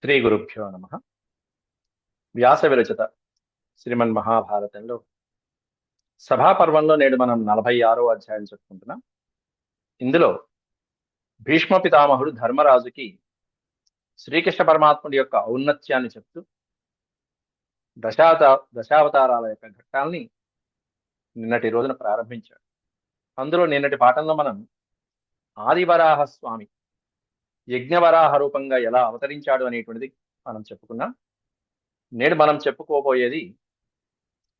శ్రీ గురుభ్యో నమ. వ్యాస విరచిత శ్రీమన్ మహాభారతంలో సభాపర్వంలో నేడు మనం 46వ అధ్యాయం చెప్పుకుంటున్నాం. ఇందులో భీష్మ పితామహుడు ధర్మరాజుకి శ్రీకృష్ణ పరమాత్ముడి యొక్క ఔన్నత్యాన్ని చెప్తూ దశావతారాల యొక్క ఘట్టాల్ని నిన్నటి రోజున ప్రారంభించాడు. అందులో నిన్నటి పాఠంలో మనం ఆదివరాహ స్వామి యజ్ఞవరాహ రూపంగా ఎలా అవతరించాడు అనేటువంటిది మనం చెప్పుకున్నాం. నేడు మనం చెప్పుకోబోయేది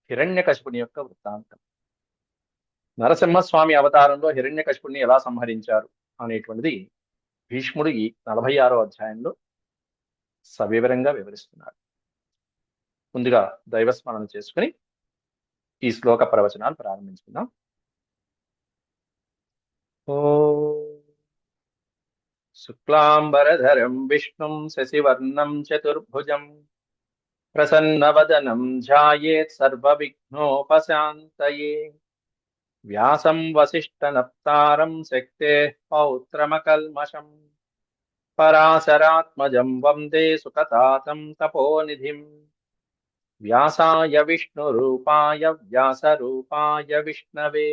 హిరణ్యకశిపుని యొక్క వృత్తాంతం. నరసింహస్వామి అవతారంలో హిరణ్యకశిపుణ్ణి ఎలా సంహరించారు అనేటువంటిది భీష్ముడు ఈ 46వ అధ్యాయంలో సవివరంగా వివరిస్తున్నాడు. ముందుగా దైవస్మరణ చేసుకుని ఈ శ్లోక ప్రవచనాలు ప్రారంభించుకుందాం. ఓ శుక్లాంబరధరం విష్ణుం శశివర్ణం చతుర్భుజం ప్రసన్నవదనం ధ్యాయేత్ సర్వవిఘ్నోపశాంతయే వ్యాసం వసిష్ఠనప్తారం శక్తేః పౌత్రమకల్మషం పరాశరాత్మజం వందే సుఖతాతం తపోనిధిం వ్యాసాయ విష్ణురూపాయ వ్యాసరూపాయ విష్ణవే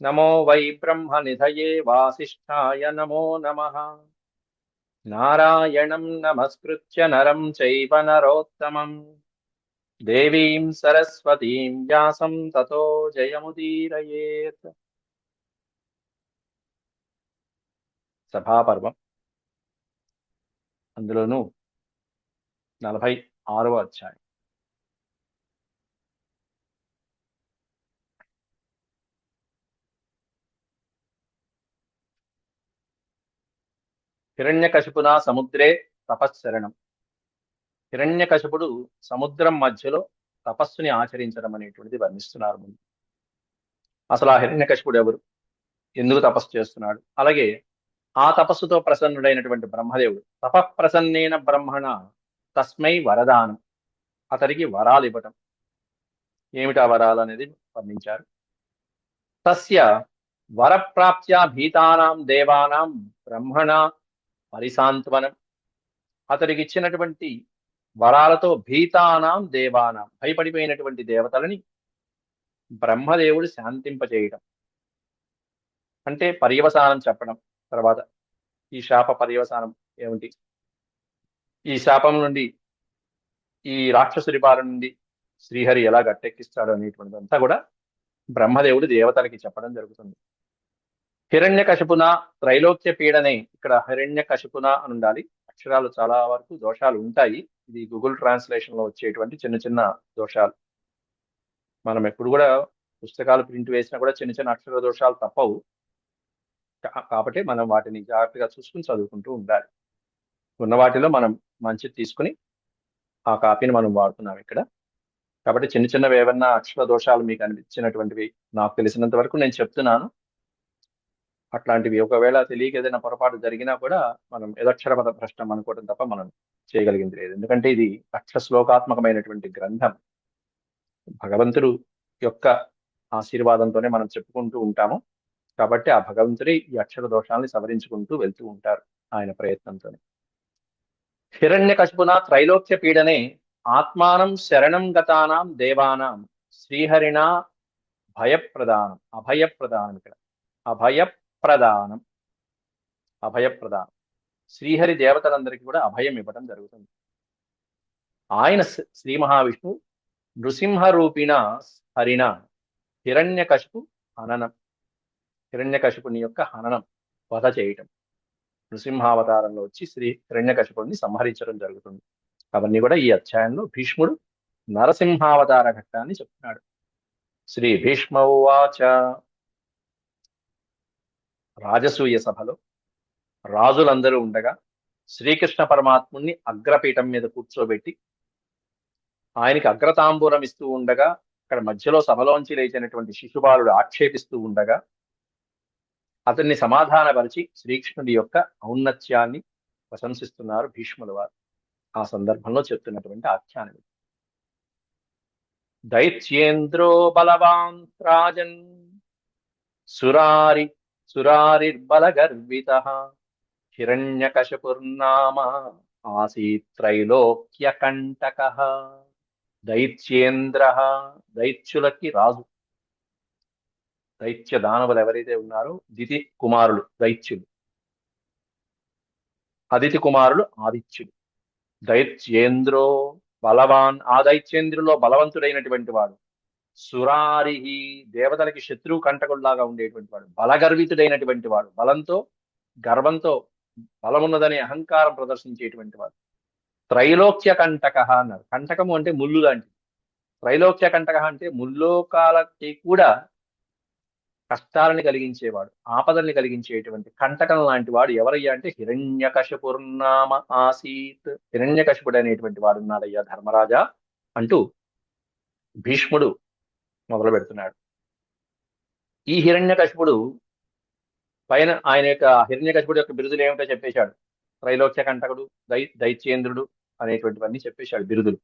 నమో వై బ్రహ్మనిధయే వాసిష్ఠాయ నమో నమః. నారాయణం నమస్కృత్య నరం చైవ నరోత్తమం దేవీం సరస్వతీం వ్యాసం తతో జయముదీరయేత్. సభాపర్వం, అందులోనూ 46వ అధ్యాయం. హిరణ్యకశిపునా సముద్రే తపశ్చరణం. హిరణ్యకశిపుడు సముద్రం మధ్యలో తపస్సుని ఆచరించడం అనేటువంటిది వర్ణిస్తున్నారు. ముందు అసలు ఆ హిరణ్యకశిపుడు ఎవరు, ఎందుకు తపస్సు చేస్తున్నాడు, అలాగే ఆ తపస్సుతో ప్రసన్నుడైనటువంటి బ్రహ్మదేవుడు తపఃప్రసన్నేన బ్రహ్మణ తస్మై వరదానం, అతడికి వరాలు ఇవ్వటం, ఏమిటా వరాలు అనేది వర్ణించారు. తస్య వరప్రాప్త్యా భీతానాం దేవానాం బ్రహ్మణ పరిసాంత్వనం, అతడికి ఇచ్చినటువంటి వరాలతో భీతానాం దేవానాం, భయపడిపోయినటువంటి దేవతలని బ్రహ్మదేవుడు శాంతింపచేయడం, అంటే పర్యవసానం చెప్పడం. తర్వాత ఈ శాప పర్యవసానం ఏమిటి, ఈ శాపం నుండి, ఈ రాక్షసుడి బారి నుండి శ్రీహరి ఎలా గట్టెక్కిస్తాడు అనేటువంటిదంతా కూడా బ్రహ్మదేవుడు దేవతలకి చెప్పడం జరుగుతుంది. హిరణ్యకశిపున త్రైలోక్య పీడనే, ఇక్కడ హిరణ్యకశిపున అని ఉండాలి. అక్షరాలు చాలా వరకు దోషాలు ఉంటాయి. ఇది గూగుల్ ట్రాన్స్లేషన్ లో వచ్చేటువంటి చిన్న చిన్న దోషాలు. మనం ఎప్పుడు కూడా పుస్తకాలు ప్రింట్ వేసినా కూడా చిన్న చిన్న అక్షర దోషాలు తప్పవు. కాబట్టి మనం వాటిని జాగ్రత్తగా చూసుకుని చదువుకుంటూ ఉండాలి. ఉన్న వాటిలో మనం మంచిది తీసుకుని ఆ కాపీని మనం వాడుతున్నాం ఇక్కడ. కాబట్టి చిన్న చిన్నవి ఏమన్నా అక్షర దోషాలు మీకు అనిపించినటువంటివి నాకు తెలిసినంత వరకు నేను చెప్తున్నాను. అట్లాంటివి ఒకవేళ తెలియక ఏదైనా పొరపాటు జరిగినా కూడా మనం యదక్షర పద భ్రష్టం అనుకోవడం తప్ప మనం చేయగలిగింది లేదు. ఎందుకంటే ఇది అక్షర శ్లోకాత్మకమైనటువంటి గ్రంథం. భగవంతుడు యొక్క ఆశీర్వాదంతోనే మనం చెప్పుకుంటూ ఉంటాము. కాబట్టి ఆ భగవంతుడి ఈ అక్షర దోషాలని సవరించుకుంటూ వెళ్తూ ఉంటారు ఆయన ప్రయత్నంతోనే. హిరణ్యకశిపున త్రైలోక్య పీడనే ఆత్మానం శరణం గతానాం దేవానాం శ్రీహరిణా భయప్రదానం. అభయప్రదానం, ఇక్కడ అభయప్రదానం, అభయప్రదానం. శ్రీహరి దేవతలందరికీ కూడా అభయం ఇవ్వడం జరుగుతుంది. ఆయన శ్రీ మహావిష్ణువు నృసింహ రూపిణ హరిణ హిరణ్యకశిపు హననం, హిరణ్యకశిపుని యొక్క హననం, వధ చేయటం, నృసింహావతారంలో వచ్చి శ్రీ హిరణ్యకశిపుడిని సంహరించడం జరుగుతుంది. అవన్నీ కూడా ఈ అధ్యాయంలో భీష్ముడు నరసింహావతార ఘట్టాన్ని చెప్తున్నాడు. శ్రీ భీష్మ ఉవాచ. రాజసూయ సభలో రాజులందరూ ఉండగా శ్రీకృష్ణ పరమాత్ముణ్ణి అగ్రపీఠం మీద కూర్చోబెట్టి ఆయనకి అగ్రతాంబూలం ఇస్తూ ఉండగా, అక్కడ మధ్యలో సభలోంచి లేచినటువంటి శిశుబాలుడు ఆక్షేపిస్తూ ఉండగా అతన్ని సమాధానపరిచి శ్రీకృష్ణుడి యొక్క ఔన్నత్యాన్ని ప్రశంసిస్తున్నారు భీష్ముల వారు. ఆ సందర్భంలో చెప్తున్నటువంటి ఆఖ్యానం. దైత్యేంద్రో బలవాన్ రాజన్ సురారిర్బలగర్వితః హిరణ్యకశపుర్నామ ఆసీత్ త్రైలోక్యకంటకః దైత్యేంద్రః, దైత్యులకి రాజు. దైత్య దానవులు ఎవరైతే ఉన్నారో దితి కుమారులు దైత్యులు, అదితి కుమారులు ఆదిత్యులు. దైత్యేంద్రో బలవాన్, ఆ దైత్యేంద్రులో బలవంతుడైనటువంటి వాడు. సురారిహి, దేవతలకి శత్రువు కంటకుల్లాగా ఉండేటువంటి వాడు. బలగర్వితుడైనటువంటి వాడు, బలంతో గర్వంతో బలమున్నదనే అహంకారం ప్రదర్శించేటువంటి వాడు. త్రైలోక్య కంటక అన్నారు. కంటకము అంటే ముళ్ళు లాంటిది. త్రైలోక్య కంటక అంటే ముల్లోకాలకి కూడా కష్టాలని కలిగించేవాడు, ఆపదల్ని కలిగించేటువంటి కంటకం లాంటి వాడు ఎవరయ్యా అంటే హిరణ్యకశపుర్నామ ఆసీత్. హిరణ్యకశపుడు అనేటువంటి వాడు ఉన్నాడయ్యా ధర్మరాజా అంటూ భీష్ముడు మొదలు పెడుతున్నాడు. ఈ హిరణ్యకశపుడు పైన ఆయన యొక్క హిరణ్యకశపుడు యొక్క బిరుదులు ఏమిటో చెప్పేశాడు. త్రైలోక్య కంటకుడు, దైత్యేంద్రుడు అనేటువంటివన్నీ చెప్పేశాడు బిరుదులు.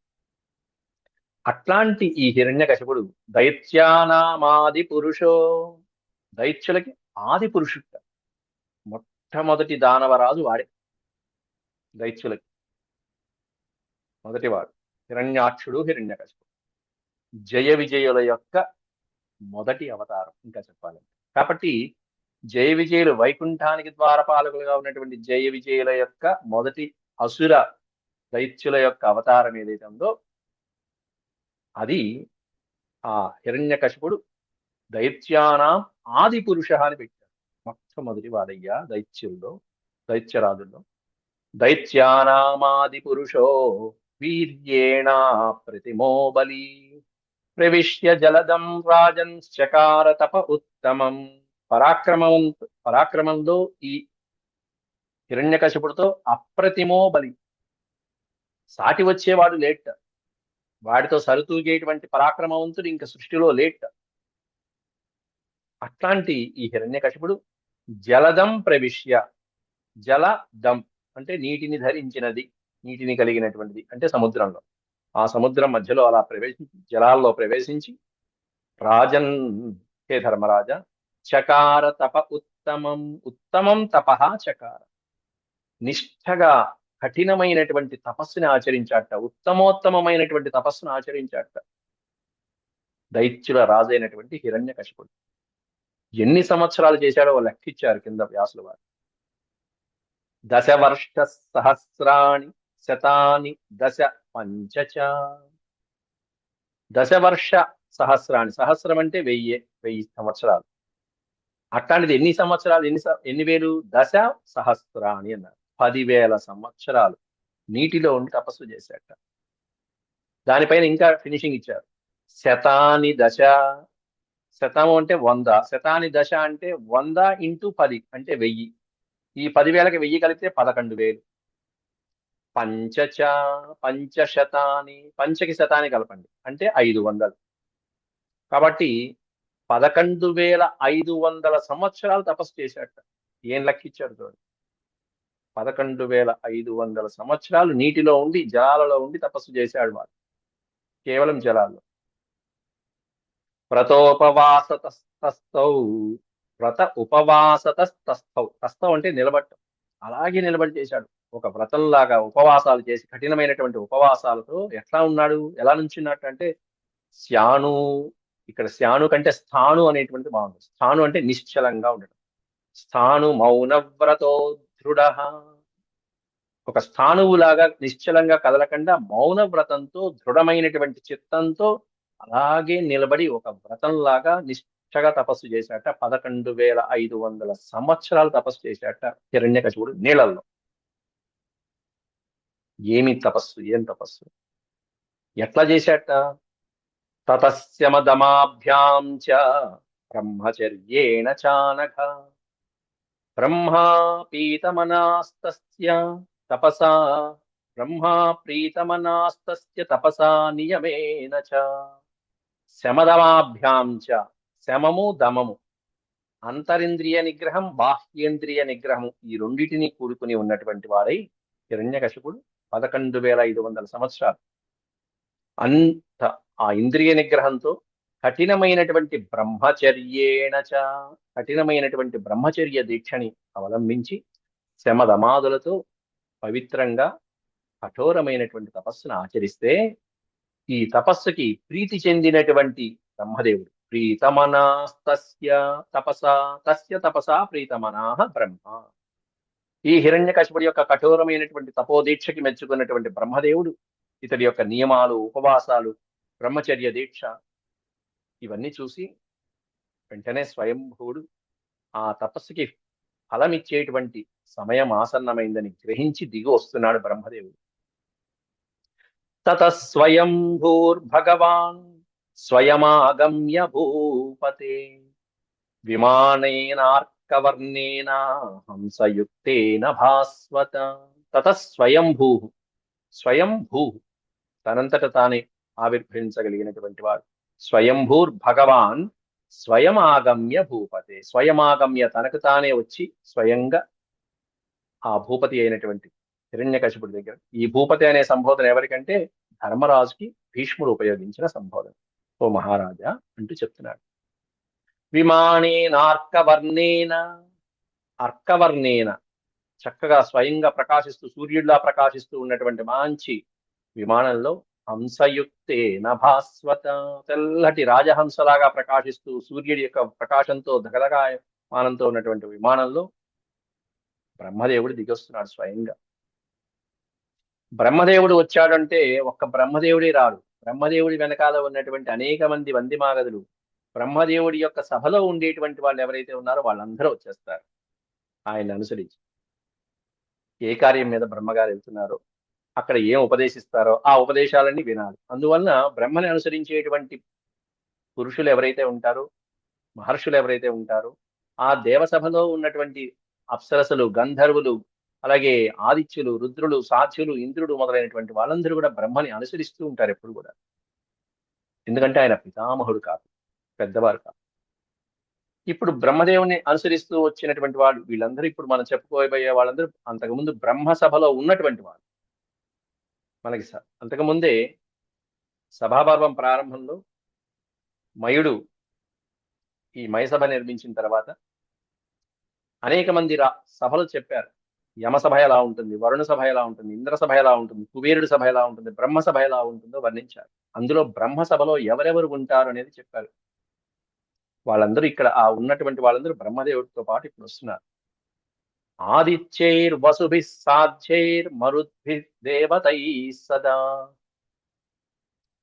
అట్లాంటి ఈ హిరణ్యకశపుడు దైత్యానామాది పురుషో, దైత్యులకి ఆది పురుషుడు, మొట్టమొదటి దానవరాజు వాడే. దైత్యులకి మొదటివాడు హిరణ్యాక్షుడు, హిరణ్యకశపుడు. జయ విజయుల యొక్క మొదటి అవతారం ఇంకా చెప్పాలంటే. కాబట్టి జయ విజయులు వైకుంఠానికి ద్వారపాలకులుగా ఉన్నటువంటి జయ విజయుల యొక్క మొదటి అసుర దైత్యుల యొక్క అవతారం ఏదైతే ఉందో అది ఆ హిరణ్యకశపుడు దైత్యానాం ఆది పురుష అని పెట్టారు. మొట్టమొదటి వాడయ్యా దైత్యుల్లో, దైత్యరాజుల్లో. దైత్యానామాది పురుషో వీర్యేణ ప్రతిమో బలి ప్రవిశ్య జలదం రాజన్ చకార తప ఉత్తమం. పరాక్రమంలో ఈ హిరణ్యకశపుడితో అప్రతిమో బలి, సాటి వచ్చేవాడు లేట్. వాడితో సరితూగేటువంటి పరాక్రమవంతుడు ఇంక సృష్టిలో లేట్. అట్లాంటి ఈ హిరణ్యకశపుడు జలదం ప్రవిశ్య, జలదం అంటే నీటిని ధరించినది, నీటిని కలిగినటువంటిది అంటే సముద్రంలో. ఆ సముద్రం మధ్యలో అలా ప్రవేశించి, జలాల్లో ప్రవేశించి రాజన్, హే ధర్మరాజ, చకార తప ఉత్తమం, ఉత్తమం తపః చకార, నిష్ఠగా కఠినమైనటువంటి తపస్సుని ఆచరించాట, ఉత్తమోత్తమైనటువంటి తపస్సును ఆచరించాట దైత్యుల రాజైనటువంటి హిరణ్యకశిపుడు. ఎన్ని సంవత్సరాలు చేశాడో లెక్కిచ్చారు కింద వ్యాసుల వారు. 10 వర్ష సహస్రాణి శతాని దశ పంచచ. 10 వర్ష సహస్రాణి, సహస్రం అంటే 1000 సంవత్సరాలు. అట్లాంటిది ఎన్ని సంవత్సరాలు, ఎన్ని వేలు? 10 సహస్రాణి అన్నారు. 10,000 సంవత్సరాలు నీటిలో ఉండి తపస్సు చేశాట. దానిపైన ఇంకా ఫినిషింగ్ ఇచ్చారు. శతాని దశ, శతము అంటే 100, శతాని దశ అంటే 100 × 10 అంటే 1000. ఈ 10,000కి 1000 కలిపితే 11,000. పంచచ, పంచశతాని, పంచకి శతాన్ని కలపండి అంటే 500. కాబట్టి 11,500 సంవత్సరాలు తపస్సు చేశాట. ఏం లెక్కిచ్చాడు చూడండి. 11,500 సంవత్సరాలు నీటిలో ఉండి, జలాలలో ఉండి తపస్సు చేశాడు వాడు, కేవలం జలాల్లో. వ్రతోపవాసతస్తౌ, వ్రత ఉపవాసతస్తౌ, తస్తౌ అంటే నిలబట్టం, అలాగే నిలబడి చేశాడు. ఒక వ్రతంలాగా ఉపవాసాలు చేసి, కఠినమైనటువంటి ఉపవాసాలతో ఎట్లా ఉన్నాడు, ఎలా నుంచున్నట్టు అంటే శ్యాను, ఇక్కడ శ్యాను కంటే స్థాను అనేటువంటి బాగుంది. స్థాను అంటే నిశ్చలంగా ఉండడం. స్థాను మౌనవ్రతో దృఢ, ఒక స్థానువులాగా నిశ్చలంగా కదలకుండా మౌన వ్రతంతో, దృఢమైనటువంటి చిత్తంతో అలాగే నిలబడి ఒక వ్రతంలాగా నిష్ఠగా తపస్సు చేశాట. 11,500 సంవత్సరాలు తపస్సు చేశాట హిరణ్యకశిపుడు నీళ్ళల్లో. ఏమి తపస్సు, ఏం తపస్సు, ఎట్లా చేశాట? తతస్యమదమాభ్యాం చ బ్రహ్మచర్యేణ చానఘ బ్రహ్మా పీతమనాస్తస్య తపసా, బ్రహ్మా ప్రీతమనాస్తస్య తపసా నియమేన చ. శమదమాభ్యాం చ, శమము దమము, అంతరింద్రియ నిగ్రహం, బాహ్యేంద్రియ నిగ్రహము, ఈ రెండిటిని కూడుకుని ఉన్నటువంటి వాడై హిరణ్యకశిపుడు 11,500 సంవత్సరాలు అంత ఆ ఇంద్రియ నిగ్రహంతో కఠినమైనటువంటి బ్రహ్మచర్యేణచ, కఠినమైనటువంటి బ్రహ్మచర్య దీక్షని అవలంబించి శమదమాదులతో పవిత్రంగా కఠోరమైనటువంటి తపస్సును ఆచరిస్తే ఈ తపస్సుకి ప్రీతి చెందినటువంటి బ్రహ్మదేవుడు ప్రీతమనాస్తస్య తపసా తస్య తపసా ప్రీతమనాహ బ్రహ్మ. ఈ హిరణ్యకశిపుడి యొక్క కఠోరమైనటువంటి తపోదీక్షకి మెచ్చుకున్నటువంటి బ్రహ్మదేవుడు ఇతడి యొక్క నియమాలు, ఉపవాసాలు, బ్రహ్మచర్య దీక్ష ఇవన్నీ చూసి వెంటనే స్వయంభువుడు ఆ తపస్సుకి ఫలమిచ్చేటువంటి సమయం ఆసన్నమైందని గ్రహించి దిగి వస్తున్నాడు బ్రహ్మదేవుడు. తత స్వయంభూర్భగవాన్ స్వయమాగమ్య భూపతే విమానేనార్కవర్ణేన హంసయుక్తేన భాస్వత. తత స్వయంభూ, స్వయంభూ తనంతట తానే ఆవిర్భవించగలిగినటువంటి వాడు. స్వయంభూర్భగవాన్ స్వయమాగమ్య భూపతే, స్వయమాగమ్య తనకు తానే వచ్చి స్వయంగా ఆ భూపతి అయినటువంటి హిరణ్యకశిపుడి దగ్గర. ఈ భూపతి అనే సంబోధన ఎవరికంటే ధర్మరాజుకి భీష్ముడు ఉపయోగించిన సంబోధన. ఓ మహారాజా అంటూ చెప్తున్నాడు. విమానేనార్కవర్ణేన, అర్కవర్ణేన చక్కగా స్వయంగా ప్రకాశిస్తూ సూర్యుడిలా ప్రకాశిస్తూ ఉన్నటువంటి మంచి విమానంలో హంసయుక్తేన భాస్వత, తెల్లటి రాజహంసలాగా ప్రకాశిస్తూ సూర్యుడి యొక్క ప్రకాశంతో దగదగాయమానంతో ఉన్నటువంటి విమానంలో బ్రహ్మదేవుడు దిగొస్తున్నాడు స్వయంగా. బ్రహ్మదేవుడు వచ్చాడంటే ఒక్క బ్రహ్మదేవుడే రాడు. బ్రహ్మదేవుడి వెనకాల ఉన్నటువంటి అనేక మంది వందిమాగదులు, బ్రహ్మదేవుడి యొక్క సభలో ఉండేటువంటి వాళ్ళు ఎవరైతే ఉన్నారో వాళ్ళందరూ వచ్చేస్తారు ఆయన అనుసరించి. ఏ కార్యం మీద బ్రహ్మగారు వెళ్తున్నారో, అక్కడ ఏం ఉపదేశిస్తారో ఆ ఉపదేశాలన్నీ వినాలి. అందువలన బ్రహ్మని అనుసరించేటువంటి పురుషులు ఎవరైతే ఉంటారో, మహర్షులు ఎవరైతే ఉంటారో, ఆ దేవసభలో ఉన్నటువంటి అప్సరసలు, గంధర్వులు, అలాగే ఆదిత్యులు, రుద్రులు, సాధ్యులు, ఇంద్రుడు మొదలైనటువంటి వాళ్ళందరూ కూడా బ్రహ్మని అనుసరిస్తూ ఉంటారు ఎప్పుడు కూడా. ఎందుకంటే ఆయన పితామహుడు కాదు, పెద్దవారు కాదు. ఇప్పుడు బ్రహ్మదేవుని అనుసరిస్తూ వచ్చినటువంటి వాళ్ళు వీళ్ళందరూ ఇప్పుడు మనం చెప్పుకోబోయే వాళ్ళందరూ అంతకుముందు బ్రహ్మ సభలో ఉన్నటువంటి వాళ్ళు. మనకి అంతకుముందే సభాపర్వం ప్రారంభంలో మయుడు ఈ మయసభ నిర్మించిన తర్వాత అనేక మంది సభలు చెప్పారు. యమసభ ఎలా ఉంటుంది, వరుణ సభ ఎలా ఉంటుంది, ఇంద్ర సభ ఎలా ఉంటుంది, కుబేరుడి సభ ఎలా ఉంటుంది, బ్రహ్మ సభ ఎలా ఉంటుందో వర్ణించారు. అందులో బ్రహ్మ సభలో ఎవరెవరు ఉంటారు అనేది చెప్పారు. వాళ్ళందరూ ఇక్కడ ఆ ఉన్నటువంటి వాళ్ళందరూ బ్రహ్మదేవుడితో పాటు ఇప్పుడు వస్తున్నారు. ఆదిత్యైర్ వసుభి సాధ్యైర్ మరుద్భి దేవతై సదా,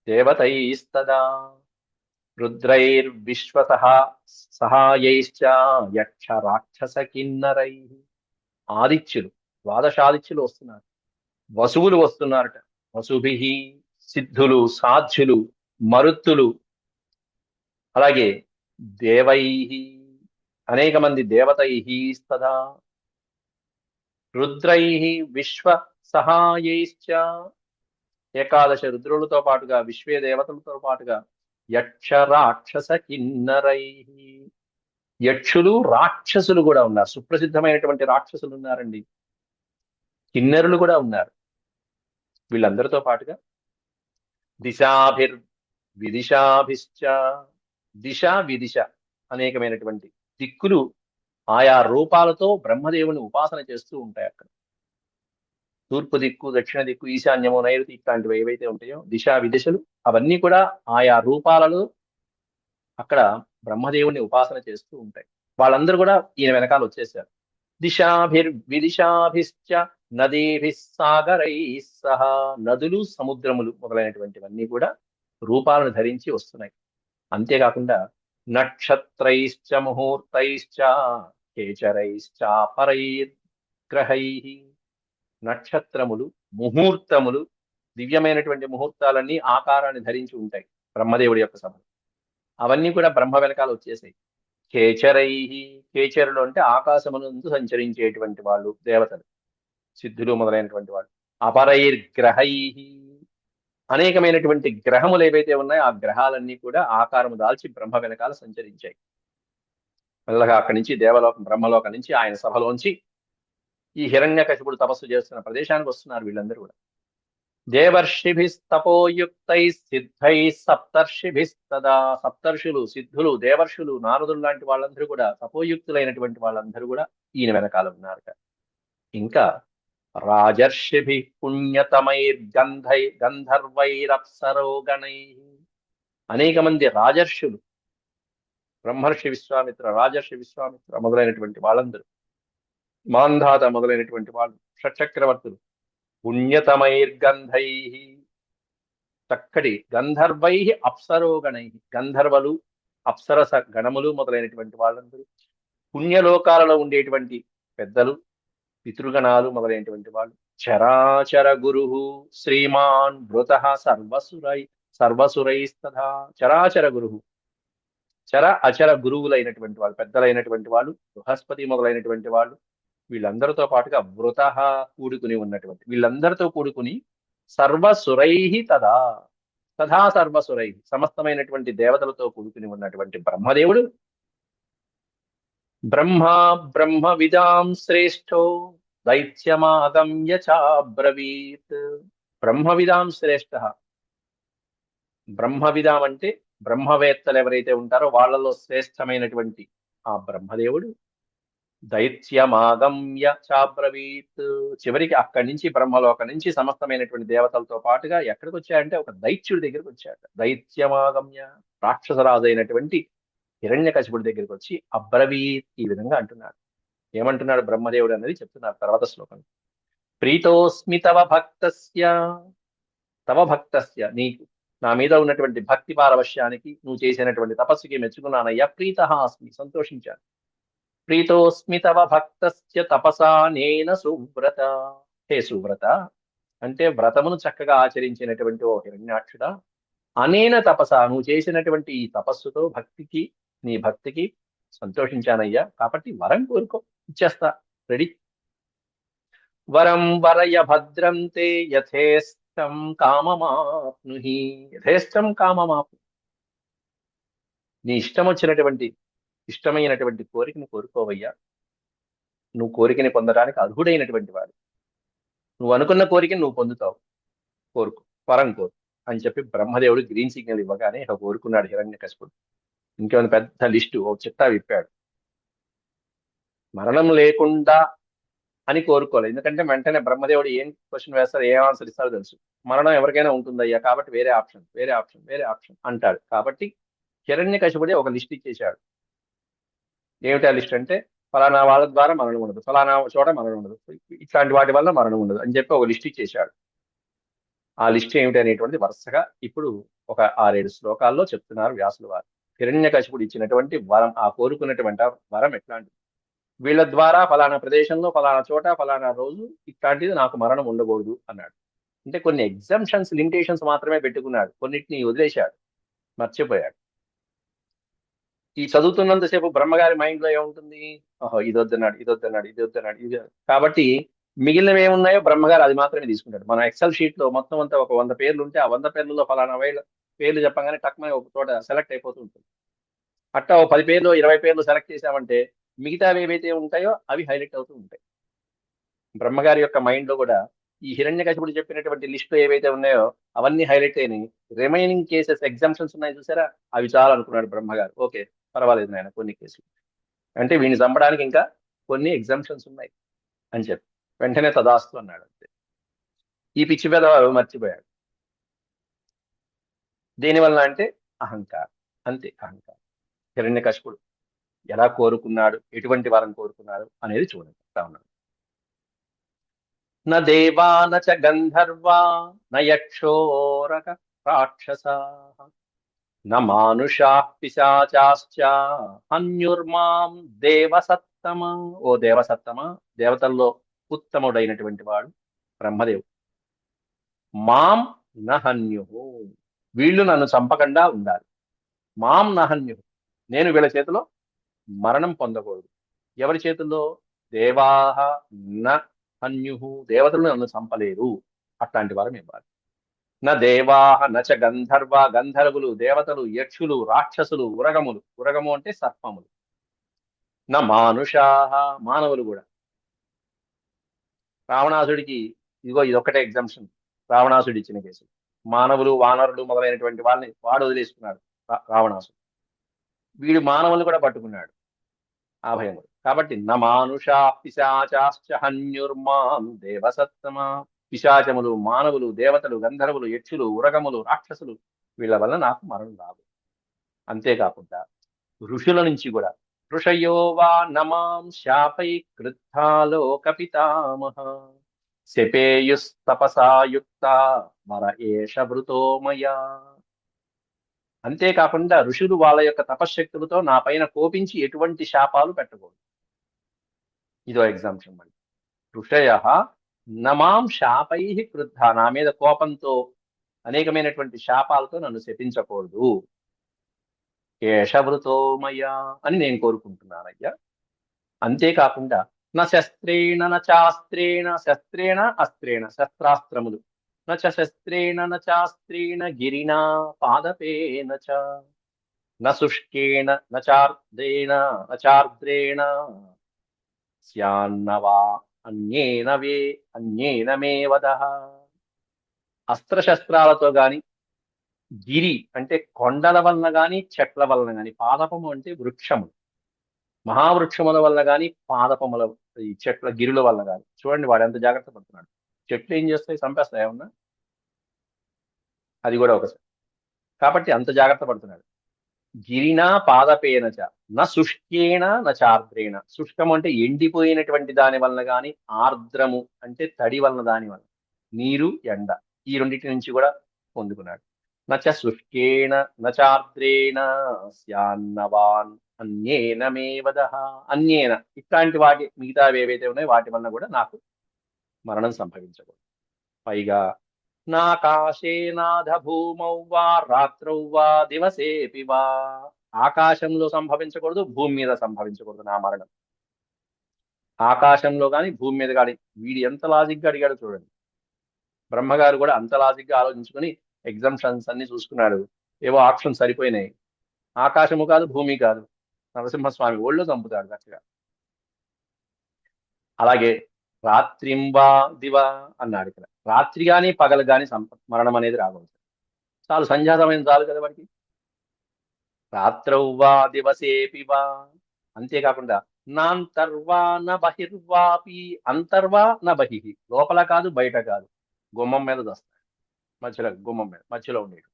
దేవతైస్తదా రుద్రైర్విశ్వసహ సహాయైశ్చ యక్ష రాక్షస కిన్నరై. ఆదిత్యులు, ద్వాదశాదిత్యులు వస్తున్నారు, వసువులు వస్తున్నారట. వసుభి సిద్ధులు, సాధ్యులు, మరుత్తులు, అలాగే దేవై అనేక మంది దేవతై తదా రుద్రై విశ్వ సహాయైశ్చ ఏకాదశ రుద్రులతో పాటుగా విశ్వే దేవతలతో పాటుగా యక్ష రాక్షస కిన్నరై, యక్షులు రాక్షసులు కూడా ఉన్నారు. సుప్రసిద్ధమైనటువంటి రాక్షసులు ఉన్నారండి. కిన్నరులు కూడా ఉన్నారు. వీళ్ళందరితో పాటుగా దిశాభిర్ విదిశాభిశ్చ, దిశ విదిశ అనేకమైనటువంటి దిక్కులు ఆయా రూపాలతో బ్రహ్మదేవుని ఉపాసన చేస్తూ ఉంటాయి. అక్కడ తూర్పు దిక్కు, దక్షిణ దిక్కు, ఈశాన్యము, నైరుతి ఇట్లాంటివి ఏవైతే ఉంటాయో దిశా విదిశలు అవన్నీ కూడా ఆయా రూపాలలో అక్కడ బ్రహ్మదేవుని ఉపాసన చేస్తూ ఉంటాయి. వాళ్ళందరూ కూడా ఈయన వెనకాల వచ్చేసారు. దిశాభిర్ విదిశాభిశ్చ నదీభి సాగరై సహా, నదులు, సముద్రములు మొదలైనటువంటివన్నీ కూడా రూపాలను ధరించి వస్తున్నాయి. అంతేకాకుండా నక్షత్రైశ్చ ముహూర్తైశ్చ కేచరైశ్చాపరైర్గ్రహై, నక్షత్రములు, ముహూర్తములు, దివ్యమైనటువంటి ముహూర్తాలన్నీ ఆకారాన్ని ధరించి ఉంటాయి బ్రహ్మదేవుడి యొక్క సభ. అవన్నీ కూడా బ్రహ్మ వెనకాల వచ్చేసాయి. కేచరై, కేచరులు అంటే ఆకాశమునందు సంచరించేటువంటి వాళ్ళు, దేవతలు, సిద్ధులు మొదలైనటువంటి వాళ్ళు. అపరైర్గ్రహై, అనేకమైనటువంటి గ్రహములు ఏవైతే ఉన్నాయో ఆ గ్రహాలన్నీ కూడా ఆకారము దాల్చి బ్రహ్మ వెనకాల సంచరించాయి. మెల్లగా అక్కడి నుంచి దేవలోకం, బ్రహ్మలోకం నుంచి ఆయన సభలోంచి ఈ హిరణ్యకశిపుడు తపస్సు చేస్తున్న ప్రదేశానికి వస్తున్నారు వీళ్ళందరూ కూడా. దేవర్షిభిస్తపోయుక్తై సిద్ధై సప్తర్షిభిస్తదా, సప్తర్షులు, సిద్ధులు, దేవర్షులు, నారదులు లాంటి వాళ్ళందరూ కూడా తపోయుక్తులైనటువంటి వాళ్ళందరూ కూడా ఈయన వెనకాల ఉన్నారు. ఇంకా రాజర్షిభిః గంధర్వైరప్సరోగణైః. అనేక మంది రాజర్షులు, బ్రహ్మర్షి విశ్వామిత్ర, రాజర్షి విశ్వామిత్ర మొదలైనటువంటి వాళ్ళందరూ, మాంధాత మొదలైనటువంటి వాళ్ళు, షట్చక్రవర్తులు, పుణ్యతమైర్గంధై, చక్కటి గంధర్వై అప్సరోగణై, గంధర్వలు అప్సరస గణములు మొదలైనటువంటి వాళ్ళందరూ, పుణ్యలోకాలలో ఉండేటువంటి పెద్దలు, పితృగణాలు మొదలైనటువంటి వాళ్ళు, చరాచర గురు శ్రీమాన్ వృత సర్వసురైస్తథా. చరాచర గురు, చర అచర గురువులైనటువంటి వాళ్ళు, పెద్దలైనటువంటి వాళ్ళు, బృహస్పతి మొదలైనటువంటి వాళ్ళు, వీళ్ళందరితో పాటుగా వృత కూడుకుని ఉన్నటువంటి, వీళ్ళందరితో కూడుకుని సర్వసురై తదా తథా సర్వసురై, సమస్తమైనటువంటి దేవతలతో కూడుకుని ఉన్నటువంటి బ్రహ్మదేవుడు బ్రహ్మ విదాం శ్రేష్ఠో దైత్యమాగమ్య చాబ్రవీత్. బ్రహ్మవిదాం శ్రేష్ఠ, బ్రహ్మవిదాం అంటే బ్రహ్మవేత్తలు ఎవరైతే ఉంటారో వాళ్ళలో శ్రేష్టమైనటువంటి ఆ బ్రహ్మదేవుడు దైత్యమాగమ్య చాబ్రవీత్, చివరికి అక్కడి నుంచి బ్రహ్మలోకం నుంచి సమస్తమైనటువంటి దేవతలతో పాటుగా ఎక్కడికి వచ్చాయంటే ఒక దైత్యుడి దగ్గరికి వచ్చాడు. దైత్యమాగమ్య, రాక్షసరాజు అయినటువంటి హిరణ్యకశిపుడి దగ్గరికి వచ్చి అబ్రవీత్, ఈ విధంగా అంటున్నాడు. ఏమంటున్నాడు బ్రహ్మదేవుడు అనేది చెప్తున్నారు తర్వాత శ్లోకం. ప్రీతోస్మి తవ భక్తస్య, నీకు నా మీద ఉన్నటువంటి భక్తి పారవశ్యానికి, నువ్వు చేసినటువంటి తపస్సుకి మెచ్చుకున్నానయ్యా. ప్రీతః అస్మి, సంతోషించాను. ప్రీతోస్మి తవ భక్తస్య తపసా నేన సువ్రత. హే సువ్రత, అంటే వ్రతమును చక్కగా ఆచరించినటువంటి ఓ హిరణ్యాక్షుడా, అనేన తపస, నువ్వు చేసినటువంటి ఈ తపస్సుతో భక్తికి, నీ భక్తికి సంతోషించానయ్యా. కాబట్టి వరం కోరుకో, ఇచ్చేస్తా, రెడీ. వరం వరయ భద్రం తే యథేష్టం కామమాప్నుహి. యథేష్టం కామమాప్ను, నీ ఇష్టం వచ్చినటువంటి, ఇష్టమైనటువంటి కోరికను కోరుకోవయ్యా. నువ్వు కోరికని పొందడానికి అర్హుడైనటువంటి వాడు, నువ్వు అనుకున్న కోరికని నువ్వు పొందుతావు, కోరుకో, వరం కోరు అని చెప్పి బ్రహ్మదేవుడు గ్రీన్ సిగ్నల్ ఇవ్వగానే ఇక కోరుకున్నాడు హిరణ్యకశిపుడు. ఇంకేమైనా పెద్ద లిస్టు, ఓ చిట్టా విప్పాడు. మరణం లేకుండా అని కోరుకోలేదు, ఎందుకంటే వెంటనే బ్రహ్మదేవుడు ఏం క్వశ్చన్ వేస్తారో, ఏం ఆన్సర్ ఇస్తారో తెలుసు. మరణం ఎవరికైనా ఉంటుందయ్యా, కాబట్టి వేరే ఆప్షన్, వేరే ఆప్షన్, వేరే ఆప్షన్ అంటాడు. కాబట్టి హిరణ్యకశిపుడే ఒక లిస్ట్ ఇచ్చేశాడు. ఏమిటి ఆ లిస్ట్ అంటే, ఫలానా వాళ్ళ ద్వారా మరణం ఉండదు, ఫలానా చోట మరణం ఉండదు, ఇట్లాంటి వాటి వల్ల మరణం ఉండదు అని చెప్పి ఒక లిస్ట్ ఇచ్చేశాడు. ఆ లిస్ట్ ఏమిటి అనేటువంటిది వరుసగా ఇప్పుడు ఒక 6-7 శ్లోకాల్లో చెప్తున్నారు వ్యాసుల వారు. హిరణ్యకశిపుడు ఇచ్చినటువంటి వరం, ఆ కోరుకున్నటువంటి వరం ఎట్లాంటిది, వీళ్ళ ద్వారా ఫలానా ప్రదేశంలో, ఫలానా చోట, ఫలానా రోజు ఇట్లాంటిది నాకు మరణం ఉండకూడదు అన్నాడు. అంటే కొన్ని ఎగ్జామ్షన్స్, లిమిటేషన్స్ మాత్రమే పెట్టుకున్నాడు, కొన్నిటిని వదిలేశాడు, మర్చిపోయాడు. ఈ చదువుతున్నంతసేపు బ్రహ్మగారి మైండ్ లో ఏముంటుంది, ఓహో ఇది వద్దన్నాడు, ఇది వద్దన్నాడు, ఇది వద్దన్నాడు, ఇది. కాబట్టి మిగిలినవి ఏమున్నాయో బ్రహ్మగారు అది మాత్రమే తీసుకుంటాడు. మన ఎక్సెల్ షీట్ లో మొత్తం అంతా ఒక 100 పేర్లు ఉంటే, ఆ 100 పేర్లలో ఫలానా పేర్లు చెప్పగానే టక్మని ఒక చోట సెలెక్ట్ అయిపోతూ ఉంటుంది. అట్టా ఓ 10 పేర్లు, 20 పేర్లు సెలెక్ట్ చేసామంటే మిగతావి ఏవైతే ఉంటాయో అవి హైలైట్ అవుతూ ఉంటాయి. బ్రహ్మగారి యొక్క మైండ్ లో కూడా ఈ హిరణ్యకశిపుడు చెప్పినటువంటి లిస్ట్ ఏవైతే ఉన్నాయో అవన్నీ హైలైట్ అయినాయి. రిమైనింగ్ కేసెస్, ఎగ్జామ్షన్స్ ఉన్నాయి చూసారా, అవి చాలా అనుకున్నాడు బ్రహ్మగారు. ఓకే, పర్వాలేదు నాయన, కొన్ని కేసులు అంటే వీడిని చంపడానికి ఇంకా కొన్ని ఎగ్జామ్షన్స్ ఉన్నాయి అని చెప్పి వెంటనే తదాస్తు అన్నాడు. అంతే, ఈ పిచ్చి పెద మర్చిపోయాడు. దేనివల్ల అంటే అహంకారం, అంతే, అహంకారం. హిరణ్యకశిపుడు ఎలా కోరుకున్నాడు, ఎటువంటి వరం కోరుకున్నాడు అనేది చూడండి. ఉన్నాడు. న దేవా న చ గంధర్వా న యక్షోరక రాక్షసా న మానుషా పిశాచాశ్చ హన్యుర్మాం దేవసత్తమ. ఓ దేవసత్తమ, దేవతల్లో ఉత్తముడైనటువంటి వాడు బ్రహ్మదేవుడు. మాం నహన్యు, వీళ్ళు నన్ను చంపకుండా ఉండాలి. మాం నహన్యు, నేను వీళ్ళ చేతిలో మరణం పొందకూడదు. ఎవరి చేతుల్లో, దేవాహ న హన్యు, దేవతలు నన్ను చంపలేరు, అట్లాంటి వరం ఇవ్వాలి. నా దేవాహ నచ గంధర్వ, గంధర్వులు, దేవతలు, యక్షులు, రాక్షసులు, ఉరగములు, ఉరగము అంటే సర్పములు, నా మానుషాహ, మానవులు కూడా. రావణాసుడికి ఇదిగో ఇదొక్కటే ఎగ్జామ్షన్, రావణాసుడు ఇచ్చిన కేసు. మానవులు, వానరులు మొదలైనటువంటి వాళ్ళని వాడు వదిలేసుకున్నాడు రావణాసుడు. వీడు మానవులు కూడా పట్టుకున్నాడు, ఆ భయముడు. కాబట్టి నమానుషా పిశాచాశ్చ హన్యుర్మాం దేవసత్తమా. పిశాచములు, మానవులు, దేవతలు, గంధర్వులు, యక్షులు, ఉరగములు, రాక్షసులు వీళ్ళ వల్ల నాకు మరణం రాదు. అంతేకాకుండా ఋషుల నుంచి కూడా ఋషయో వా నమాం శాపై క్రుద్ధాలోక పితామహ శపేయుస్తపసాయుక్త వర ఏష వృతో మయా. అంతేకాకుండా ఋషులు వాళ్ళ యొక్క తపశ్శక్తులతో నా పైన కోపించి ఎటువంటి శాపాలు పెట్టకూడదు. ఇదో ఎగ్జాంపుల్ మళ్ళీ. ఋషయ నమాం శాపై క్రుద్ధ, నా మీద కోపంతో అనేకమైనటువంటి శాపాలతో నన్ను శపించకూడదు. ఏషవృతో మయా అని నేను కోరుకుంటున్నానయ్యా. అంతేకాకుండా నా శస్త్రేణ నాస్త్రేణ, శస్త్రేణ అస్త్రేణ శస్త్రాస్త్రములు, నచ శస్త్రేణ నాస్త్రేణ గిరినా పాదపేన చ, న శుష్కేణ నార్ద్రేణ నార్ద్రేణ స్యాన్నవా అన్యేన మే వదః. అస్త్రశస్త్రాలతో గాని, గిరి అంటే కొండల వలన గాని, చెట్ల వలన గాని, పాదపము అంటే వృక్షము, మహావృక్షముల వల్ల గాని, పాదపముల ఈ చెట్ల గిరుల వల్ల గాని. చూడండి వాడు ఎంత జాగ్రత్త పడుతున్నాడు. చెట్లు ఏం చేస్తాయి? చంపేస్తాయి ఏమన్నా? అది కూడా ఒకసారి. కాబట్టి అంత జాగ్రత్త పడుతున్నాడు. గిరినా పాదపేనచ న శుష్కేణ నార్ద్రేణ, శుష్కం అంటే ఎండిపోయినటువంటి దాని వలన గాని, ఆర్ద్రము అంటే తడి వలన దాని వలన, నీరు ఎండ, ఈ రెండింటి నుంచి కూడా పొందుకున్నాడు. నచ శుష్కేణ నార్ద్రేణ స్యాన్నవాన్ అన్యేన మే వదః. అన్యేన ఇట్లాంటి వాటి మిగతావి ఏవైతే ఉన్నాయో వాటి వలన కూడా నాకు మరణం సంభవించకూడదు. పైగా నాకాశే నాథ భూమౌ వా రాత్రౌ వా దివసేపి వా, ఆకాశంలో సంభవించకూడదు, భూమి మీద సంభవించకూడదు నా మరణం. ఆకాశంలో కానీ భూమి మీద కానీ. వీడు ఎంత లాజిక్గా అడిగాడు చూడండి. బ్రహ్మగారు కూడా అంత లాజిక్గా ఆలోచించుకుని ఎగ్జామ్షన్స్ అన్ని చూసుకున్నాడు. ఏవో ఆప్షన్స్ సరిపోయినాయి. ఆకాశము కాదు, భూమి కాదు, నరసింహస్వామి ఒళ్ళో చంపుతాడు చక్కగా. అలాగే రాత్రింవా దివ అన్నాడు ఇక్కడ. రాత్రి గాని పగలు గాని మరణం అనేది రాకూడదు. చాలు, సంజాతమైన చాలు కదా వాడికి. రాత్రౌవా దివసేపి వా. అంతేకాకుండా నాంతర్వా న బహిర్వాపి, అంతర్వా న బహి, లోపల కాదు బయట కాదు, గుమ్మం మీద వస్తాడు, మధ్యలో గుమ్మం మీద మధ్యలో ఉండేది.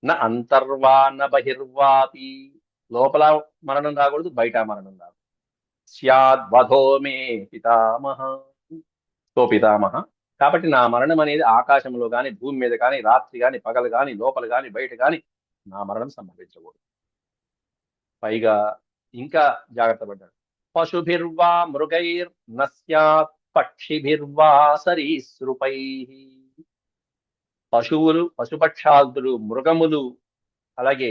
నా అంతర్వా న బహిర్వాపి, లోపల మరణం రాకూడదు, బయట మరణం రాకూడదు. స్యాద్వధో మే పితామహ, సో పితామహ. కాబట్టి నా మరణం అనేది ఆకాశంలో కానీ, భూమి మీద కానీ, రాత్రి కానీ, పగలు కానీ, లోపల కానీ, బయట కానీ నా మరణం సంభవించకూడదు. పైగా ఇంకా జాగ్రత్త పడ్డాడు. పశుభిర్వా మృగైర్ నస్యాత్ పక్షిభిర్వా సరీసృపై. పశువులు, పశుపక్షాదులు, మృగములు, అలాగే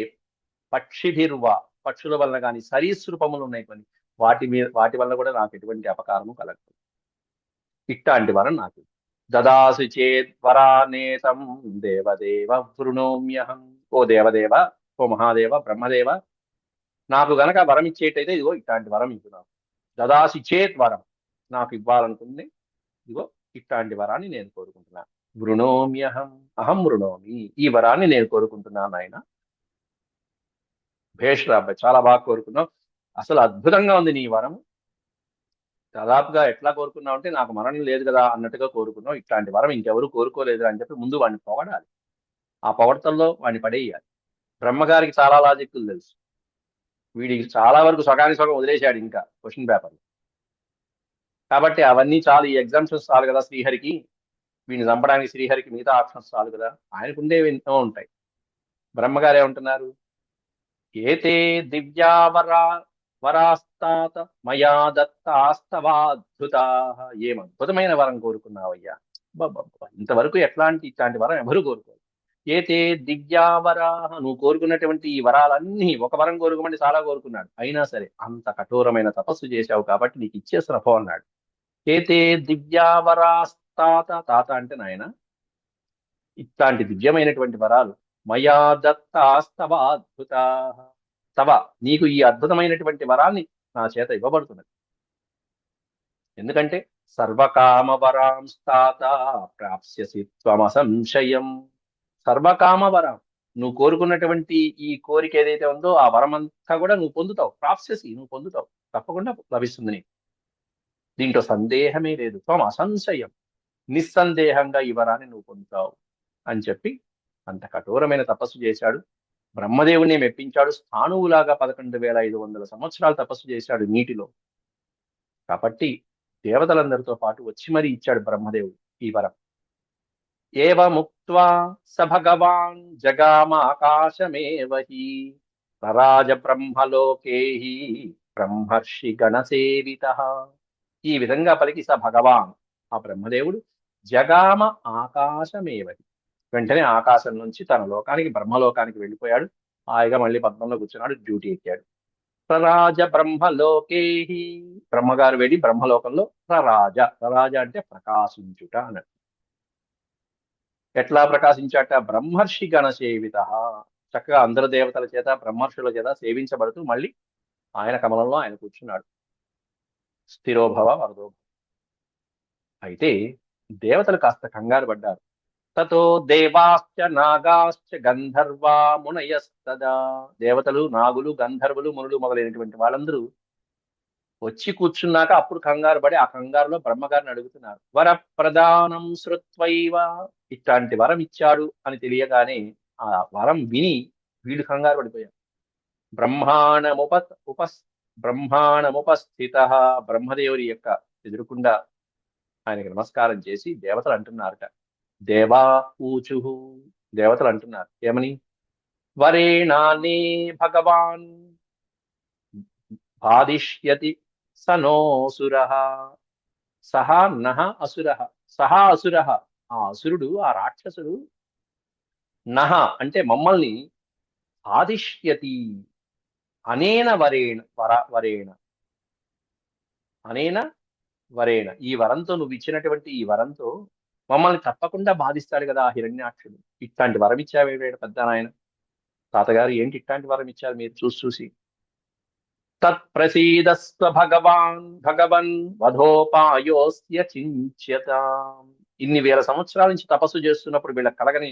పక్షిభిర్వా పక్షుల వలన కానీ, సరీసృపములు ఉన్నాయి కొన్ని, వాటి వల్ల కూడా నాకు ఎటువంటి అపకారము కలగదు. ఇట్లాంటి వరం నాకు దదాసి చేద్వరానేతం దేవదేవ వృణోమ్యహం. ఓ దేవదేవ, ఓ మహాదేవ, బ్రహ్మదేవ, నాకు గనక వరం ఇచ్చేటైతే ఇదిగో ఇట్లాంటి వరం ఇస్తున్నాను. దదాసి చేత్ వరం, నాకు ఇవ్వాలనుకుంది ఇదిగో ఇట్లాంటి వరాన్ని నేను కోరుకుంటున్నాను. వృణోమ్యహం, అహం వృణోమి, ఈ వరాన్ని నేను కోరుకుంటున్నాను ఆయన. భేష్రా అబ్బాయి, చాలా బాగా కోరుకున్నావు, అసలు అద్భుతంగా ఉంది నీ వరం. దాదాపుగా ఎట్లా కోరుకున్నావు అంటే నాకు మరణం లేదు కదా అన్నట్టుగా కోరుకున్నావు. ఇట్లాంటి వరం ఇంకెవరు కోరుకోలేదు అని చెప్పి ముందు వాడిని పొగడాలి. ఆ పొగడతల్లో వాడిని పడేయాలి. బ్రహ్మగారికి చాలా లాజిక్లు తెలుసు. వీడికి చాలా వరకు సగానికి సగం వదిలేశాడు ఇంకా క్వశ్చన్ పేపర్లు. కాబట్టి అవన్నీ చాలు, ఈ ఎగ్జామ్షన్స్ చాలు కదా శ్రీహరికి. వీడిని చంపడానికి శ్రీహరికి మిగతా ఆప్షన్స్ చాలు కదా. ఆయనకుండేవి ఎన్నో ఉంటాయి. బ్రహ్మగారు ఏమంటున్నారు? ఏతే వరాస్తాత మయా దత్తాస్తవాద్భుతా. ఏం అద్భుతమైన వరం కోరుకున్నావయ్యా. ఇంతవరకు ఇట్లాంటి వరం ఎవరు కోరుకోరు. ఏతే దివ్యావరాహ, నువ్వు కోరుకున్నటువంటి ఈ వరాలన్నీ, ఒక వరం కోరుకోమంటే చాలా కోరుకున్నాడు, అయినా సరే అంత కఠోరమైన తపస్సు చేశావు కాబట్టి నీకు ఇచ్చేసిన పో అన్నాడు. ఏతే దివ్యావరాస్తాత, తాత అంటే నాయన, ఇట్లాంటి దివ్యమైనటువంటి వరాలు మయా దత్తాస్తవాద్భుతా, తవ నీకు ఈ అద్భుతమైనటువంటి వరాల్ని నా చేత ఇవ్వబడుతున్నది. ఎందుకంటే సర్వకామ వరాంస్తాత ప్రాప్స్యసి త్వమసంశయం. సర్వకామ వరం, నువ్వు కోరుకున్నటువంటి ఈ కోరిక ఏదైతే ఉందో ఆ వరం అంతా కూడా నువ్వు పొందుతావు, ప్రాప్స్యసి నువ్వు పొందుతావు, తప్పకుండా లభిస్తుంది నీకు. దీంట్లో సందేహమే లేదు. త్వం అసంశయం, నిస్సందేహంగా ఈ వరాన్ని నువ్వు పొందుతావు అని చెప్పి అంత కఠోరమైన తపస్సు చేశాడు. బ్రహ్మదేవుని మెప్పించాడు. స్థాణువులాగా 11,500 సంవత్సరాలు తపస్సు చేశాడు నీటిలో. కాబట్టి దేవతలందరితో పాటు వచ్చి మరీ ఇచ్చాడు బ్రహ్మదేవుడు ఈ వరం. ఏవముక్త్వా స భగవాన్ జగామాకాశమేవ హి సరాజ బ్రహ్మలోకేహి బ్రహ్మర్షి గణసేవితః. ఈ విధంగా పలికి స భగవాన్, ఆ బ్రహ్మదేవుడు, జగామ ఆకాశమేవ హి, వెంటనే ఆకాశం నుంచి తన లోకానికి బ్రహ్మలోకానికి వెళ్ళిపోయాడు. హాయిగా మళ్ళీ పద్మంలో కూర్చున్నాడు, డ్యూటీ ఎక్కాడు. ప్రరాజ బ్రహ్మలోకేహి, బ్రహ్మగారు వెళ్ళి బ్రహ్మలోకంలో ప్రరాజ, ప్రరాజ అంటే ప్రకాశించుట అన్నట్టు. ఎట్లా ప్రకాశించాట? బ్రహ్మర్షి గణసేవిత, చక్కగా అందరు దేవతల చేత బ్రహ్మర్షుల చేత సేవించబడుతూ మళ్ళీ ఆయన కమలంలో ఆయన కూర్చున్నాడు. స్థిరోభవ వరదో. అయితే దేవతలు కాస్త కంగారు పడ్డారు. తతో దేవాశ్చ నాగాశ్చ గంధర్వా మునయస్తదా, దేవతలు, నాగులు, గంధర్వులు, మునులు మొదలైనటువంటి వాళ్ళందరూ వచ్చి కూర్చున్నాక అప్పుడు కంగారు పడి ఆ కంగారులో బ్రహ్మగారిని అడుగుతున్నారు. వర ప్రదానం శ్రుత్వైవ, ఇట్లాంటి వరం ఇచ్చాడు అని తెలియగానే ఆ వరం విని వీళ్ళు కంగారు పడిపోయారు. బ్రహ్మాణముప ఉపస్ బ్రహ్మాణముపస్థిత, బ్రహ్మదేవుని యొక్క ఎదురుకుండా ఆయనకి నమస్కారం చేసి దేవతలు అంటున్నారట. దేవా ఊచు, దేవతలు అంటున్నారు ఏమని? వరేణానే భగవాన్ బాధిష్యతి సనోసుర సహా నహ అసుర, సహా అసుర, ఆ అసురుడు, ఆ రాక్షసుడు, నహ అంటే మమ్మల్ని, ఆదిష్యతి అనేన వరేణ, వరేణ, అనేన వరేణ, ఈ వరంతో, నువ్వు ఇచ్చినటువంటి ఈ వరంతో మమ్మల్ని తప్పకుండా బాధిస్తాడు కదా ఆ హిరణ్యాక్షుడు. ఇట్లాంటి వరం ఇచ్చావేట పెద్ద నాయన, తాతగారు ఏంటి ఇట్లాంటి వరం ఇచ్చారు మీరు చూసి చూసి. తత్ప్రసీదస్వ భగవన్ వధోపాయోస్య చించ్యత. ఇన్ని వేల సంవత్సరాల నుంచి తపస్సు చేస్తున్నప్పుడు వీళ్ళకి కలగని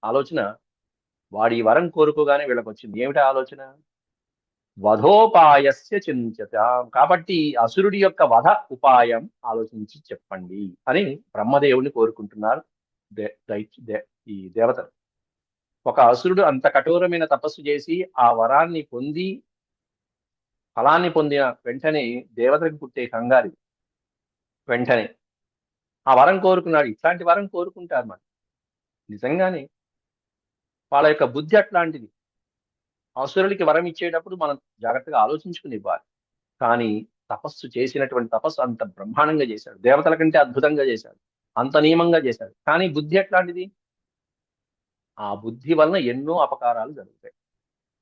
ఆలోచన, వాడి వరం కోరుకోగానే వీళ్ళకి వచ్చింది. ఏమిటి ఆలోచన? వధోపాయస్య చింత్యత, కాబట్టి అసురుడి యొక్క వధ ఉపాయం ఆలోచించి చెప్పండి అని బ్రహ్మదేవుని కోరుకుంటున్నారు ఈ దేవతలు. ఒక అసురుడు అంత కఠోరమైన తపస్సు చేసి ఆ వరాన్ని పొంది ఫలాన్ని పొందిన వెంటనే దేవతలకు పుట్టే కంగారు. వెంటనే ఆ వరం కోరుకున్నాడు. ఇట్లాంటి వరం కోరుకుంటారు మరి. నిజంగానే వాళ్ళ యొక్క బుద్ధి అట్లాంటిది. అసురులకి వరం ఇచ్చేటప్పుడు మనం జాగ్రత్తగా ఆలోచించుకుని ఇవ్వాలి. కానీ తపస్సు చేసినటువంటి తపస్సు అంత బ్రహ్మాండంగా చేశాడు, దేవతల కంటే అద్భుతంగా చేశాడు, అంత నియమంగా చేశాడు. కానీ బుద్ధి ఎట్లాంటిది? ఆ బుద్ధి వలన ఎన్నో అపకారాలు జరుగుతాయి.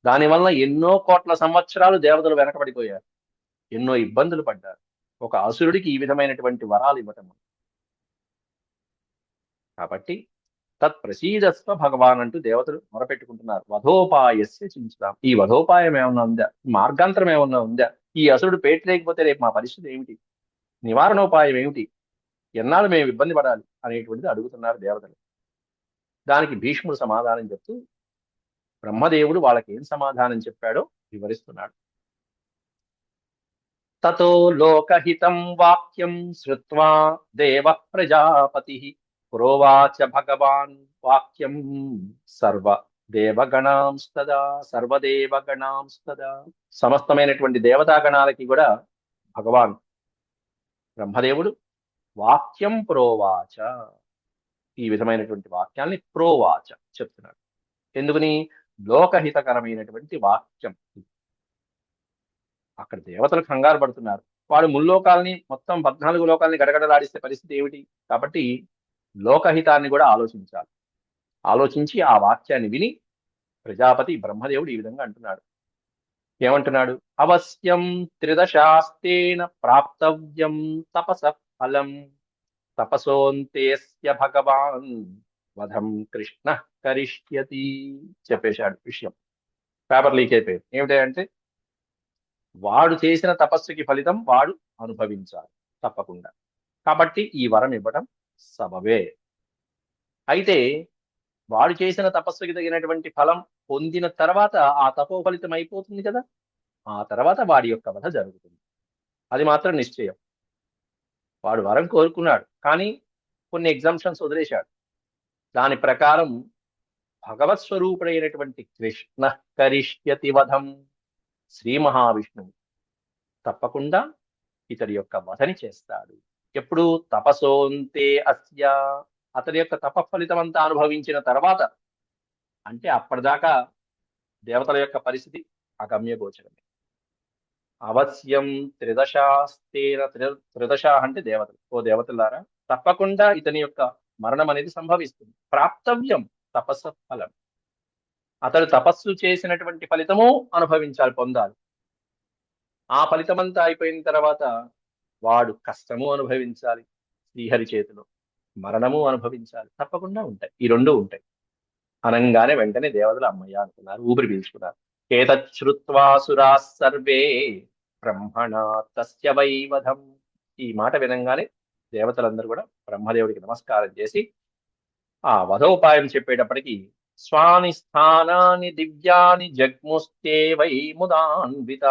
దానివల్ల ఎన్నో కోట్ల సంవత్సరాలు దేవతలు వెనకబడిపోయారు, ఎన్నో ఇబ్బందులు పడ్డారు. ఒక అసురుడికి ఈ విధమైనటువంటి వరాలు ఇవ్వటం. కాబట్టి తత్ప్రసీదస్వ భగవాన్ అంటూ దేవతలు మొరపెట్టుకుంటున్నారు. వధోపాయస్య చించుతాం, ఈ వధోపాయం ఏమన్నా ఉందా, మార్గాంతరం ఏమన్నా ఉందా? ఈ అసురుడు పేట లేకపోతే రేపు మా పరిస్థితి ఏమిటి, నివారణోపాయం ఏమిటి, ఎన్నాళ్ళు మేము ఇబ్బంది పడాలి అనేటువంటిది అడుగుతున్నారు దేవతలు. దానికి భీష్ముడు సమాధానం చెప్తూ బ్రహ్మదేవుడు వాళ్ళకి ఏం సమాధానం చెప్పాడో వివరిస్తున్నాడు. తతో లోకహితం వాక్యం శ్రుత్వా దేవ ప్రజాపతి ప్రోవాచ భగవాన్ వాక్యం సర్వ దేవగణాంస్తదా, సర్వదేవగణాంస్తదా, సమస్తమైనటువంటి దేవతాగణాలకి కూడా భగవాన్ బ్రహ్మదేవుడు వాక్యం ప్రోవాచ, ఈ విధమైనటువంటి వాక్యాల్ని ప్రోవాచ చెప్తున్నాడు. ఎందుకని? లోకహితకరమైనటువంటి వాక్యం. అక్కడ దేవతలు కంగారు పడుతున్నారు. వాడు ముల్లోకాలని, మొత్తం 14 లోకాలని గడగడలాడిస్తే పరిస్థితి ఏమిటి? కాబట్టి లోకహితాన్ని కూడా ఆలోచించాలి. ఆలోచించి ఆ వాక్యాన్ని విని ప్రజాపతి బ్రహ్మదేవుడు ఈ విధంగా అంటున్నాడు. ఏమంటున్నాడు? అవశ్యం త్రిదశాస్తేన ప్రాప్తవ్యం తపస ఫలం తపసోంతేస్య భగవాన్ వధం కృష్ణ కరిష్యతి చెప్పేశాడు విషయం. పేపర్ లీక్ అయిపోయింది. ఏమిటంటే వాడు చేసిన తపస్సుకి ఫలితం వాడు అనుభవించాలి తప్పకుండా. కాబట్టి ఈ వరం ఇవ్వడం సబబే. అయితే వాడు చేసిన తపస్సుకి తగినటువంటి ఫలం పొందిన తర్వాత ఆ తపో ఫలితం అయిపోతుంది కదా, ఆ తర్వాత వాడి యొక్క వధ జరుగుతుంది. అది మాత్రం నిశ్చయం. వాడు వరం కోరుకున్నాడు, కానీ కొన్ని ఎగ్జామ్షన్స్ వదిలేశాడు. దాని ప్రకారం భగవత్ స్వరూపుడైనటువంటి కృష్ణ కరిష్యతి వధం, శ్రీ మహావిష్ణువు తప్పకుండా ఇతడి యొక్క వధని చేస్తాడు. ఎప్పుడు? తపసోంతే అస్య, అతడి యొక్క తప ఫలితం అంతా అనుభవించిన తర్వాత. అంటే అప్పటిదాకా దేవతల యొక్క పరిస్థితి అగమ్య గోచరమే. అవశ్యం త్రిదశాస్తేన, త్రిదశ అంటే దేవతలు. ఓ దేవతలారా, తప్పకుండా ఇతని యొక్క మరణం అనేది సంభవిస్తుంది. ప్రాప్తవ్యం తపస్స ఫలం, అతడు తపస్సు చేసినటువంటి ఫలితము అనుభవించాలి, పొందాలి. ఆ ఫలితమంతా అయిపోయిన తర్వాత వాడు కష్టము అనుభవించాలి, శ్రీహరి చేతిలో మరణము అనుభవించాలి. తప్పకుండా ఉంటాయి, ఈ రెండు ఉంటాయి. అనంగానే వెంటనే దేవతలు అమ్మయ్య అనుకున్నారు, ఊపిరి పీల్చుకున్నారు. ఏతచ్చుత్వాసురా సర్వే బ్రహ్మణ తస్య వైవధం. ఈ మాట వినంగానే దేవతలందరూ కూడా బ్రహ్మదేవుడికి నమస్కారం చేసి ఆ వధోపాయం చెప్పేటప్పటికి స్వాని స్థానాన్ని దివ్యాని జగ్ముస్తే వై ముదాన్విత.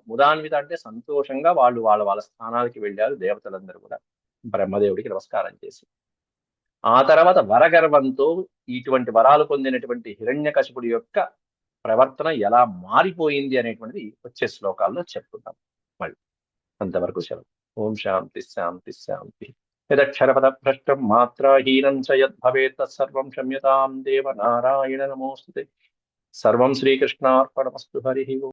ముదాన్విత అంటే సంతోషంగా వాళ్ళు వాళ్ళ వాళ్ళ స్థానాలకి వెళ్ళారు దేవతలందరూ కూడా బ్రహ్మదేవుడికి నమస్కారం చేసి. ఆ తర్వాత వరగర్వంతో ఇటువంటి వరాలు పొందినటువంటి హిరణ్యకశిపుడి యొక్క ప్రవర్తన ఎలా మారిపోయింది అనేటువంటిది వచ్చే శ్లోకాల్లో చెప్పుకుందాం. మళ్ళీ అంతవరకు సెలవు. ఓం శాంతి శాంతి శాంతి. యదక్షరపద భ్రష్టం మాత్రాహీనం చ యద్భవేత్ తత్సర్వం క్షమ్యతాం దేవ నారాయణ నమోస్తుతే. సర్వం శ్రీకృష్ణార్పణమస్తు. హరి ఓం.